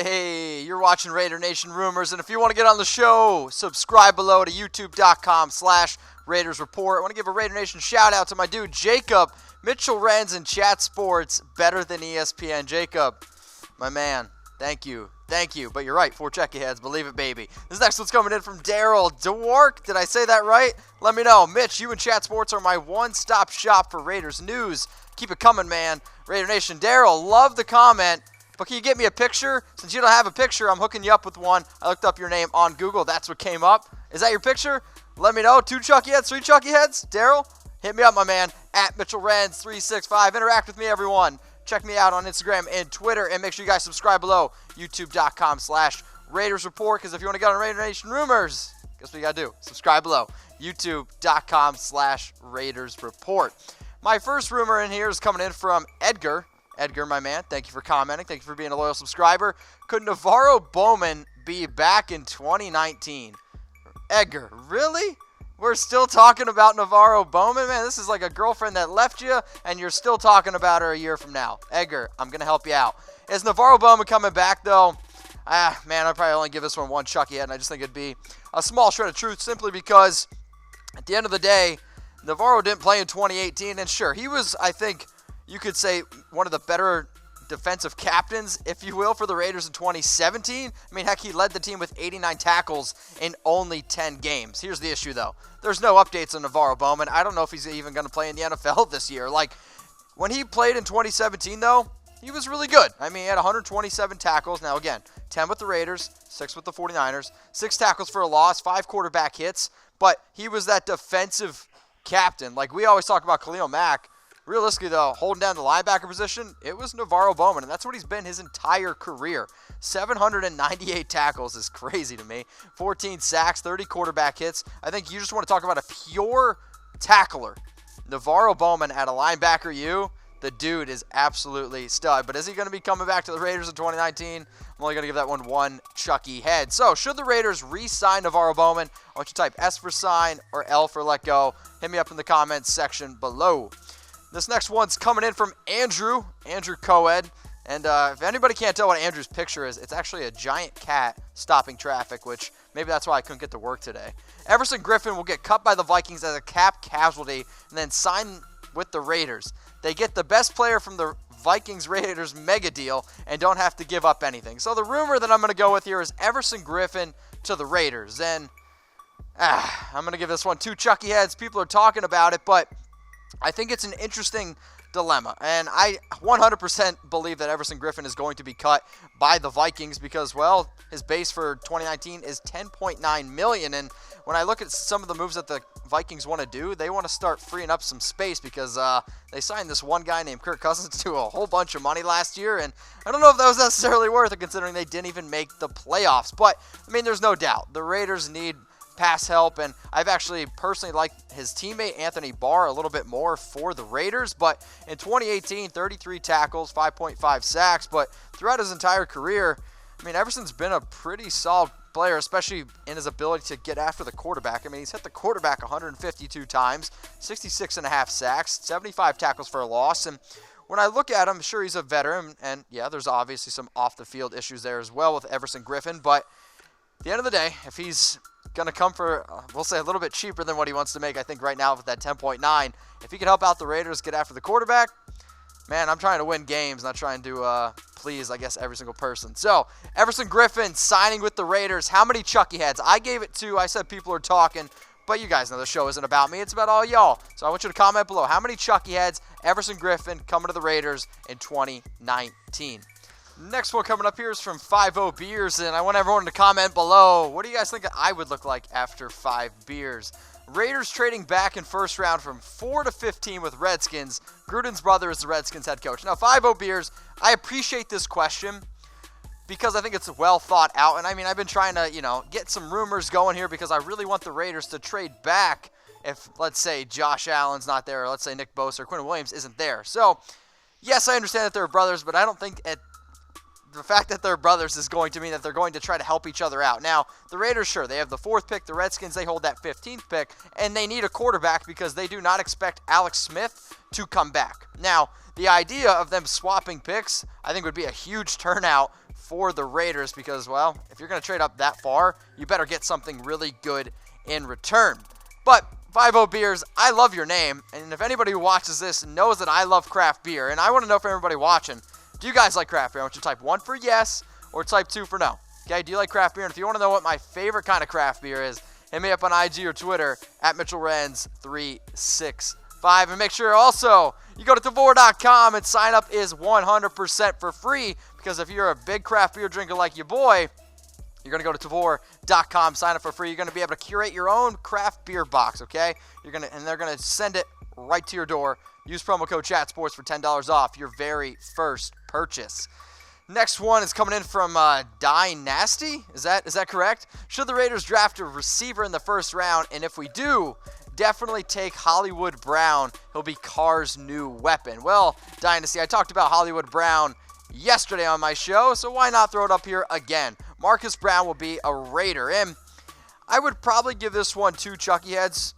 Hey, you're watching Raider Nation Rumors, and if you want to get on the show, subscribe below to youtube.com/Raiders Report. I want to give a Raider Nation shout out to my dude Jacob, Mitchell Renz and Chat Sports, better than ESPN. Jacob, my man, thank you. But you're right, 4 checky heads, believe it, baby. This next one's coming in from Daryl Williams. Did I say that right? Let me know. Mitch, you and Chat Sports are my one-stop shop for Raiders news. Keep it coming, man. Raider Nation. Daryl, love the comment. But can you get me a picture? Since you don't have a picture, I'm hooking you up with one. I looked up your name on Google. That's what came up. Is that your picture? Let me know. 2 chucky heads, 3 chucky heads? Daryl, hit me up, my man. At Mitchell Renz 365. Interact with me, everyone. Check me out on Instagram and Twitter. And make sure you guys subscribe below. youtube.com/Raiders Report. Because if you want to get on Raider Nation Rumors, guess what you got to do? Subscribe below. youtube.com/Raiders Report. My first rumor in here is coming in from Edgar. Edgar, my man, thank you for commenting. Thank you for being a loyal subscriber. Could NaVorro Bowman be back in 2019? Edgar, really? We're still talking about NaVorro Bowman? Man, this is like a girlfriend that left you, and you're still talking about her a year from now. Edgar, I'm going to help you out. Is NaVorro Bowman coming back, though? Man, I'd probably only give this one chucky head, and I just think it'd be a small shred of truth simply because at the end of the day, NaVorro didn't play in 2018, and sure, he was, I think, you could say one of the better defensive captains, if you will, for the Raiders in 2017. I mean, heck, he led the team with 89 tackles in only 10 games. Here's the issue, though. There's no updates on NaVorro Bowman. I don't know if he's even going to play in the NFL this year. Like, when he played in 2017, though, he was really good. I mean, he had 127 tackles. Now, again, 10 with the Raiders, 6 with the 49ers, 6 tackles for a loss, 5 quarterback hits. But he was that defensive captain. Like, we always talk about Khalil Mack. Realistically, though, holding down the linebacker position, it was NaVorro Bowman, and that's what he's been his entire career. 798 tackles is crazy to me. 14 sacks, 30 quarterback hits. I think you just want to talk about a pure tackler. NaVorro Bowman at a linebacker the dude is absolutely stud. But is he going to be coming back to the Raiders in 2019? I'm only going to give that one chucky head. So, should the Raiders re-sign NaVorro Bowman? I want you to type S for sign or L for let go. Hit me up in the comments section below. This next one's coming in from Andrew Coed. And if anybody can't tell what Andrew's picture is, it's actually a giant cat stopping traffic, which maybe that's why I couldn't get to work today. Everson Griffen will get cut by the Vikings as a cap casualty and then sign with the Raiders. They get the best player from the Vikings-Raiders mega deal and don't have to give up anything. So the rumor that I'm going to go with here is Everson Griffen to the Raiders. And I'm going to give this one 2 chucky heads. People are talking about it, but I think it's an interesting dilemma, and I 100% believe that Everson Griffen is going to be cut by the Vikings because, well, his base for 2019 is $10.9 million, and when I look at some of the moves that the Vikings want to do, they want to start freeing up some space because they signed this one guy named Kirk Cousins to a whole bunch of money last year, and I don't know if that was necessarily worth it considering they didn't even make the playoffs, but, I mean, there's no doubt. The Raiders need pass help, and I've actually personally liked his teammate Anthony Barr a little bit more for the Raiders, but in 2018, 33 tackles, 5.5 sacks, but throughout his entire career, I mean, Everson's been a pretty solid player, especially in his ability to get after the quarterback. I mean, he's hit the quarterback 152 times, 66.5 sacks, 75 tackles for a loss, and when I look at him, sure, he's a veteran, and yeah, there's obviously some off-the-field issues there as well with Everson Griffen, but at the end of the day, if he's going to come for, we'll say, a little bit cheaper than what he wants to make, I think, right now with that 10.9. If he can help out the Raiders, get after the quarterback, man, I'm trying to win games, not trying to please, I guess, every single person. So, Everson Griffen signing with the Raiders. How many chucky heads? I gave it 2. I said people are talking, but you guys know the show isn't about me. It's about all y'all. So, I want you to comment below. How many chucky heads Everson Griffen coming to the Raiders in 2019? Next one coming up here is from 5-0 Beers, and I want everyone to comment below. What do you guys think I would look like after 5 beers? Raiders trading back in first round from 4 to 15 with Redskins. Gruden's brother is the Redskins head coach. Now, 5-0 Beers, I appreciate this question because I think it's well thought out. And, I mean, I've been trying to, get some rumors going here because I really want the Raiders to trade back if, let's say, Josh Allen's not there, or let's say Nick Bosa or Quinn Williams isn't there. So, yes, I understand that they're brothers, but I don't think the fact that they're brothers is going to mean that they're going to try to help each other out. Now, the Raiders, sure, they have the 4th pick. The Redskins, they hold that 15th pick, and they need a quarterback because they do not expect Alex Smith to come back. Now, the idea of them swapping picks, I think, would be a huge turnout for the Raiders because, well, if you're going to trade up that far, you better get something really good in return. But 5-0 Beers, I love your name, and if anybody who watches this knows that I love craft beer, and I want to know from everybody watching, do you guys like craft beer? I want you to type 1 for yes or type 2 for no. Okay, do you like craft beer? And if you want to know what my favorite kind of craft beer is, hit me up on IG or Twitter at Mitchell Renz 365. And make sure also you go to NaVorro.com and sign up is 100% for free because if you're a big craft beer drinker like your boy, you're going to go to NaVorro.com, sign up for free. You're going to be able to curate your own craft beer box, okay? And they're going to send it right to your door. Use promo code ChatSports for $10 off your very first purchase. Next one is coming in from Dynasty. Is that correct? Should the Raiders draft a receiver in the first round? And if we do, definitely take Hollywood Brown. He'll be Carr's new weapon. Well, Dynasty, I talked about Hollywood Brown yesterday on my show, so why not throw it up here again? Marquise Brown will be a Raider, and I would probably give this one to Chucky Heads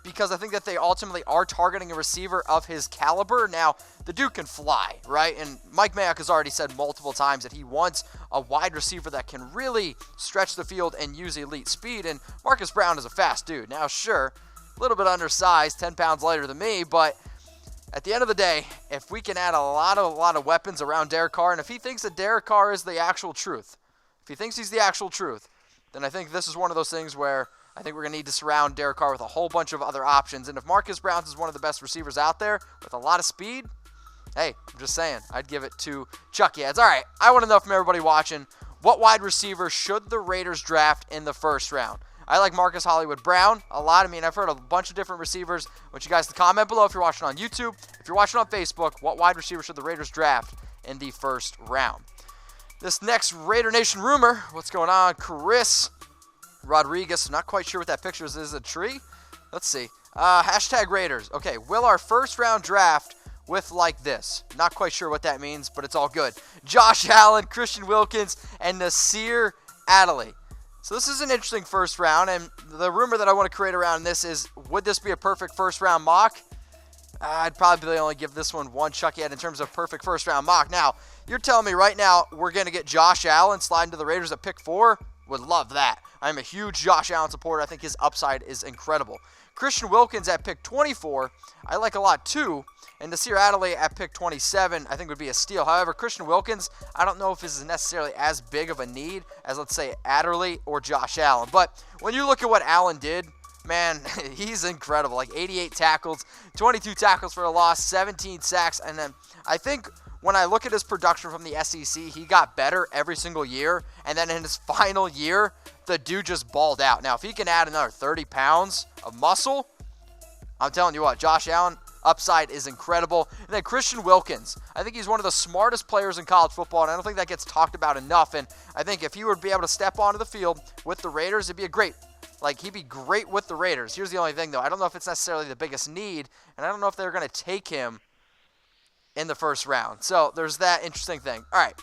because I think that they ultimately are targeting a receiver of his caliber. Now, the dude can fly, right? And Mike Mayock has already said multiple times that he wants a wide receiver that can really stretch the field and use elite speed, and Marquise Brown is a fast dude. Now, sure, a little bit undersized, 10 pounds lighter than me, but at the end of the day, if we can add a lot of weapons around Derek Carr, and if he thinks that Derek Carr is the actual truth, if he thinks he's the actual truth, then I think this is one of those things where I think we're going to need to surround Derek Carr with a whole bunch of other options. And if Marquise Brown is one of the best receivers out there with a lot of speed, hey, I'm just saying, I'd give it to Chucky Heads. All right, I want to know from everybody watching, what wide receiver should the Raiders draft in the first round? I like Marquise Hollywood Brown a lot. I mean, I've heard a bunch of different receivers. I want you guys to comment below if you're watching on YouTube. If you're watching on Facebook, what wide receiver should the Raiders draft in the first round? This next Raider Nation rumor, what's going on? Chris Rodriguez, not quite sure what that picture is. Is it a tree? Let's see. Hashtag Raiders. Okay, will our first round draft with like this? Not quite sure what that means, but it's all good. Josh Allen, Christian Wilkins, and Nasir Adderley. So this is an interesting first round, and the rumor that I want to create around this is, would this be a perfect first round mock? I'd probably only give this one Chucky Head in terms of perfect first round mock. Now, you're telling me right now we're going to get Josh Allen sliding to the Raiders at pick 4? Would love that. I'm a huge Josh Allen supporter. I think his upside is incredible. Christian Wilkins at pick 24, I like a lot too. And Nasir Adderley at pick 27, I think would be a steal. However, Christian Wilkins, I don't know if this is necessarily as big of a need as, let's say, Adderley or Josh Allen. But when you look at what Allen did, man, he's incredible. Like 88 tackles, 22 tackles for a loss, 17 sacks. And then I think when I look at his production from the SEC, he got better every single year. And then in his final year, the dude just balled out. Now, if he can add another 30 pounds of muscle, I'm telling you what, Josh Allen, upside is incredible. And then Christian Wilkins, I think he's one of the smartest players in college football, and I don't think that gets talked about enough. And I think if he would be able to step onto the field with the Raiders, it'd be he'd be great with the Raiders. Here's the only thing, though. I don't know if it's necessarily the biggest need, and I don't know if they're going to take him in the first round. So there's that interesting thing. All right.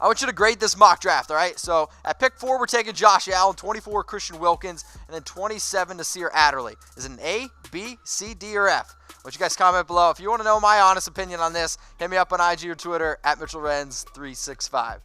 I want you to grade this mock draft, all right? So at pick 4, we're taking Josh Allen, 24, Christian Wilkins, and then 27, Nasir Adderley. Is it an A, B, C, D, or F? I want you guys to comment below. If you want to know my honest opinion on this, hit me up on IG or Twitter at Mitchell Renz 365.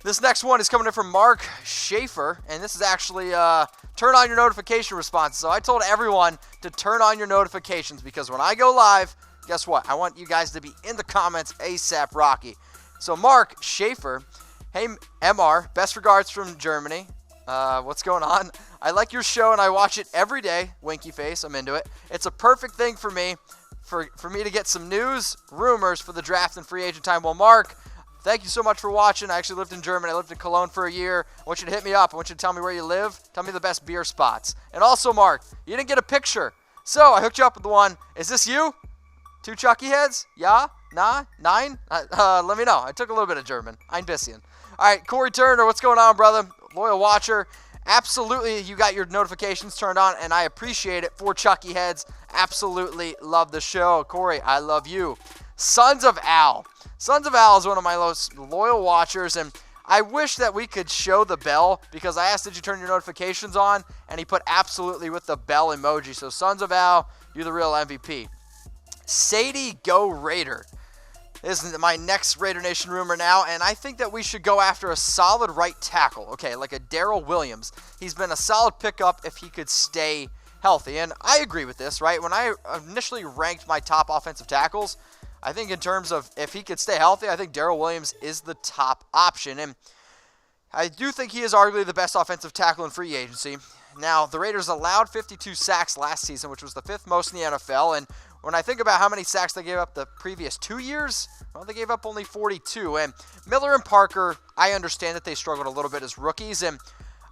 This next one is coming in from Mark Schaefer, and this is actually turn on your notification response. So I told everyone to turn on your notifications because when I go live, guess what? I want you guys to be in the comments ASAP Rocky. So Mark Schaefer, hey MR, best regards from Germany. What's going on? I like your show and I watch it every day. Winky face, I'm into it. It's a perfect thing for me, for me to get some news, rumors for the draft and free agent time. Well, Mark, thank you so much for watching. I actually lived in Germany. I lived in Cologne for a year. I want you to hit me up. I want you to tell me where you live. Tell me the best beer spots. And also, Mark, you didn't get a picture. So I hooked you up with the one. Is this you? 2 Chucky Heads? Yeah? Nah? 9? Let me know. I took a little bit of German. Ein bisschen. All right, Corey Turner, what's going on, brother? Loyal watcher. Absolutely, you got your notifications turned on, and I appreciate it. 4 Chucky Heads. Absolutely love the show. Corey, I love you. Sons of Al. Sons of Al is one of my most loyal watchers, and I wish that we could show the bell because I asked, did you turn your notifications on? And he put absolutely with the bell emoji. So, Sons of Al, you're the real MVP. Sadie Go Raider. This is my next Raider Nation rumor now, and I think that we should go after a solid right tackle, okay, like a Daryl Williams. He's been a solid pickup if he could stay healthy, and I agree with this, right? When I initially ranked my top offensive tackles, I think in terms of if he could stay healthy, I think Daryl Williams is the top option, and I do think he is arguably the best offensive tackle in free agency. Now, the Raiders allowed 52 sacks last season, which was the 5th most in the NFL, and when I think about how many sacks they gave up the previous 2 years, well, they gave up only 42. And Miller and Parker, I understand that they struggled a little bit as rookies, and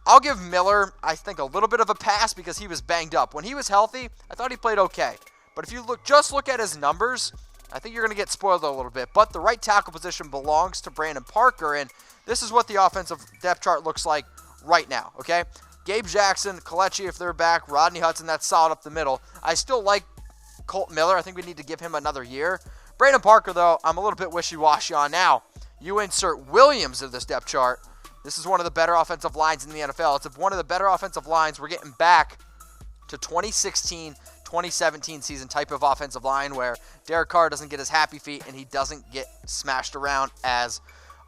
I'll give Miller, I think, a little bit of a pass because he was banged up. When he was healthy, I thought he played okay. But if you just look at his numbers, I think you're going to get spoiled a little bit. But the right tackle position belongs to Brandon Parker, and this is what the offensive depth chart looks like right now, okay? Gabe Jackson, Kelechi if they're back, Rodney Hudson, that's solid up the middle. I still like Colt Miller. I think we need to give him another year. Brandon Parker, though, I'm a little bit wishy-washy on now. You insert Williams in this depth chart. This is one of the better offensive lines in the NFL. It's one of the better offensive lines. We're getting back to 2016, 2017 season type of offensive line where Derek Carr doesn't get his happy feet and he doesn't get smashed around as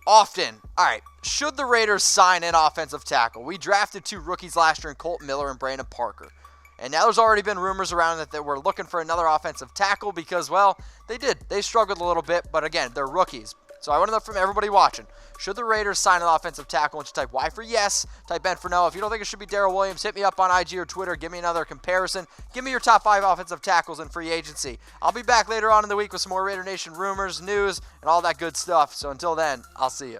often. All right, should the Raiders sign an offensive tackle? We drafted 2 rookies last year in Colt Miller and Brandon Parker. And now there's already been rumors around that they were looking for another offensive tackle because, well, they did. They struggled a little bit, but again, they're rookies. So I want to know from everybody watching, should the Raiders sign an offensive tackle? And you type Y for yes, type N for no. If you don't think it should be Daryl Williams, hit me up on IG or Twitter. Give me another comparison. Give me your top 5 offensive tackles in free agency. I'll be back later on in the week with some more Raider Nation rumors, news, and all that good stuff. So until then, I'll see you.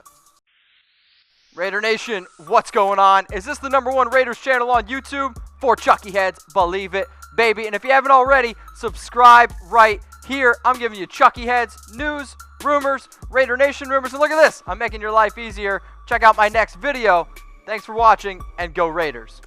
Raider Nation, what's going on? Is this the #1 Raiders channel on YouTube? For Chucky Heads, believe it, baby. And if you haven't already, subscribe right here. I'm giving you Chucky Heads, news, rumors, Raider Nation rumors. And look at this, I'm making your life easier. Check out my next video. Thanks for watching, and go Raiders.